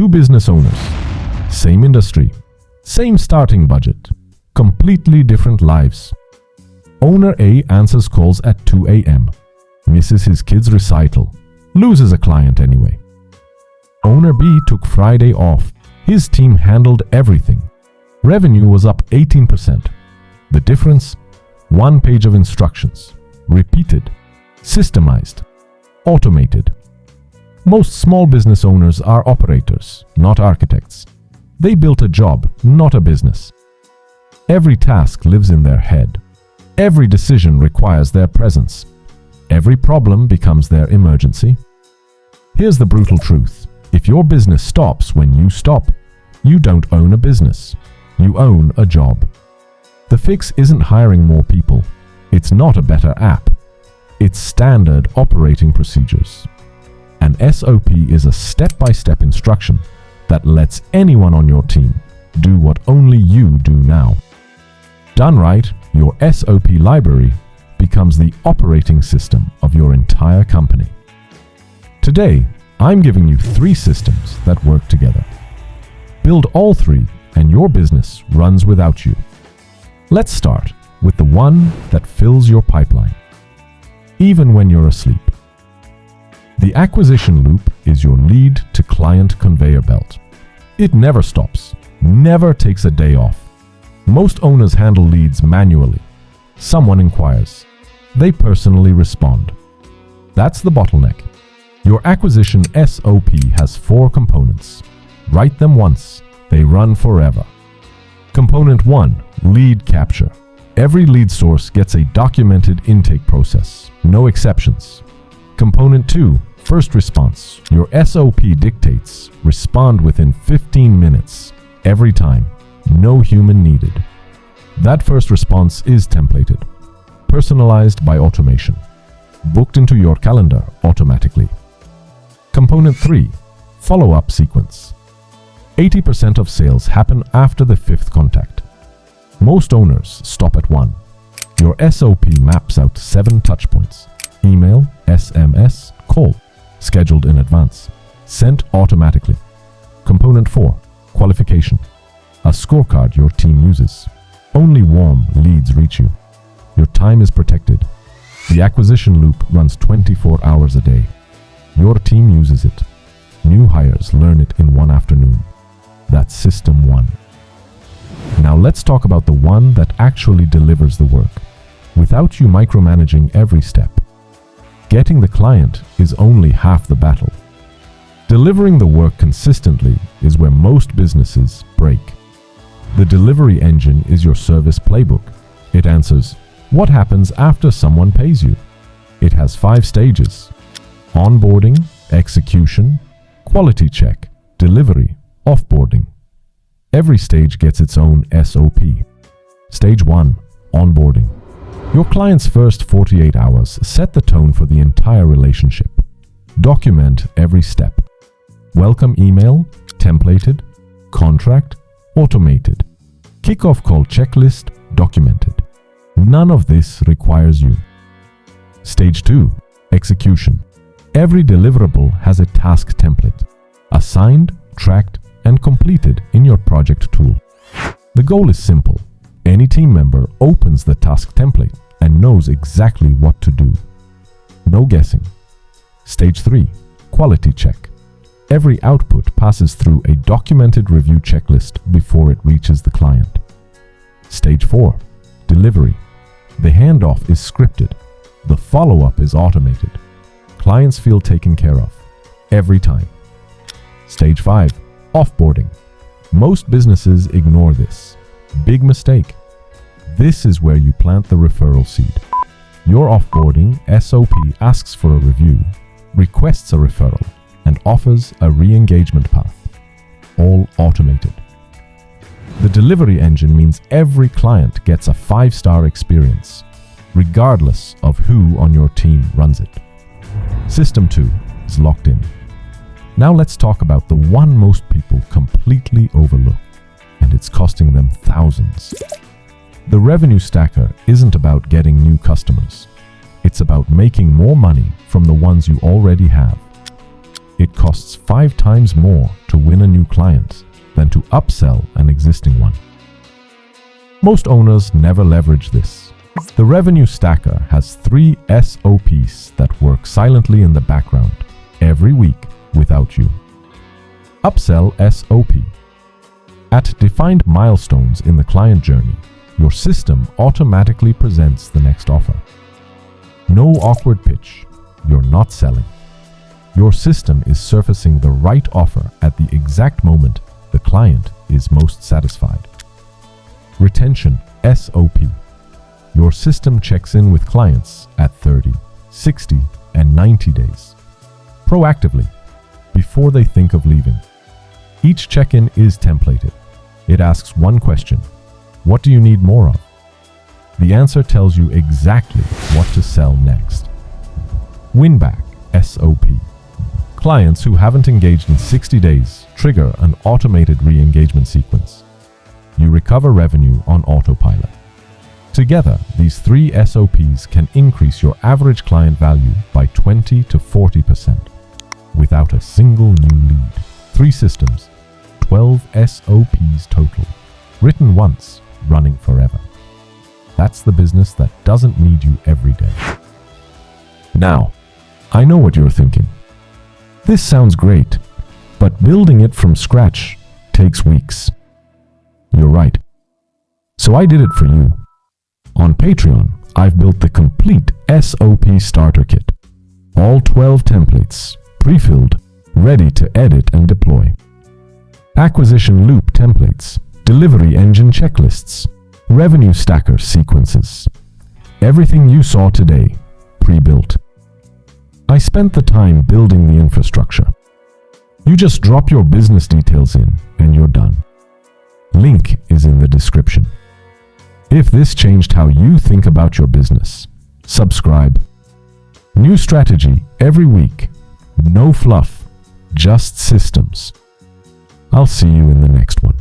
Two business owners, same industry, same starting budget, completely different lives. Owner A answers calls at 2 a.m., misses his kid's recital, loses a client anyway. Owner B took Friday off. His team handled everything. Revenue was up 18%. The difference? One page of instructions, repeated, systemized, automated. Most small business owners are operators, not architects. They built a job, not a business. Every task lives in their head. Every decision requires their presence. Every problem becomes their emergency. Here's the brutal truth. If your business stops when you stop, you don't own a business. You own a job. The fix isn't hiring more people. It's not a better app. It's standard operating procedures. An SOP is a step-by-step instruction that lets anyone on your team do what only you do now. Done right, your SOP library becomes the operating system of your entire company. Today, I'm giving you 3 systems that work together. Build all 3 and your business runs without you. Let's start with the one that fills your pipeline, even when you're asleep. The acquisition loop is your lead to client conveyor belt. It never stops, never takes a day off. Most owners handle leads manually. Someone inquires. They personally respond. That's the bottleneck. Your acquisition SOP has 4 components. Write them once. They run forever. Component 1, lead capture. Every lead source gets a documented intake process. No exceptions. Component 2, first response. Your SOP dictates respond within 15 minutes. Every time. No human needed. That first response is templated. Personalized by automation. Booked into your calendar automatically. Component 3, follow-up sequence. 80% of sales happen after the 5th contact. Most owners stop at 1. Your SOP maps out 7 touchpoints. Email, SMS, call. Scheduled in advance. Sent automatically. Component 4, qualification. A scorecard your team uses. Only warm leads reach you. Your time is protected. The acquisition loop runs 24 hours a day. Your team uses it. New hires learn it in one afternoon. That's System 1. Now let's talk about the one that actually delivers the work, without you micromanaging every step. Getting the client is only half the battle. Delivering the work consistently is where most businesses break. The delivery engine is your service playbook. It answers, what happens after someone pays you? It has 5 stages: onboarding, execution, quality check, delivery, offboarding. Every stage gets its own SOP. Stage 1, onboarding. Your client's first 48 hours set the tone for the entire relationship. Document every step. Welcome email, templated, contract, automated. Kickoff call checklist, documented. None of this requires you. Stage 2, execution. Every deliverable has a task template, assigned, tracked, and completed in your project tool. The goal is simple. Any team member opens the task template and knows exactly what to do. No guessing. Stage 3, quality check. Every output passes through a documented review checklist before it reaches the client. Stage 4, delivery. The handoff is scripted. The follow-up is automated. Clients feel taken care of every time. Stage 5, offboarding. Most businesses ignore this. Big mistake. This is where you plant the referral seed. Your offboarding SOP asks for a review, requests a referral, and offers a re-engagement path. All automated. The delivery engine means every client gets a 5-star experience, regardless of who on your team runs it. System 2 is locked in. Now let's talk about the one most people completely overlook, and it's costing them thousands. The revenue stacker isn't about getting new customers. It's about making more money from the ones you already have. it costs 5 times more to win a new client than to upsell an existing one. Most owners never leverage this. The revenue stacker has 3 SOPs that work silently in the background every week without you. Upsell SOP. At defined milestones in the client journey, your system automatically presents the next offer. No awkward pitch. You're not selling. Your system is surfacing the right offer at the exact moment the client is most satisfied. Retention SOP. Your system checks in with clients at 30, 60, and 90 days. Proactively, before they think of leaving. Each check-in is templated. It asks one question: what do you need more of? The answer tells you exactly what to sell next. Win-back SOP. Clients who haven't engaged in 60 days trigger an automated re-engagement sequence. You recover revenue on autopilot. Together, these 3 SOPs can increase your average client value by 20 to 40% without a single new lead. 3 systems, 12 SOPs total, written once, running forever. That's the business that doesn't need you every day. Now, I know what you're thinking. This sounds great, but building it from scratch takes weeks. You're right. So I did it for you. On Patreon, I've built the complete SOP starter kit. All 12 templates, pre-filled, ready to edit and deploy. Acquisition loop templates, delivery engine checklists, revenue stacker sequences. Everything you saw today, pre-built. I spent the time building the infrastructure. You just drop your business details in and you're done. Link is in the description. If this changed how you think about your business, subscribe. New strategy every week. No fluff, just systems. I'll see you in the next one.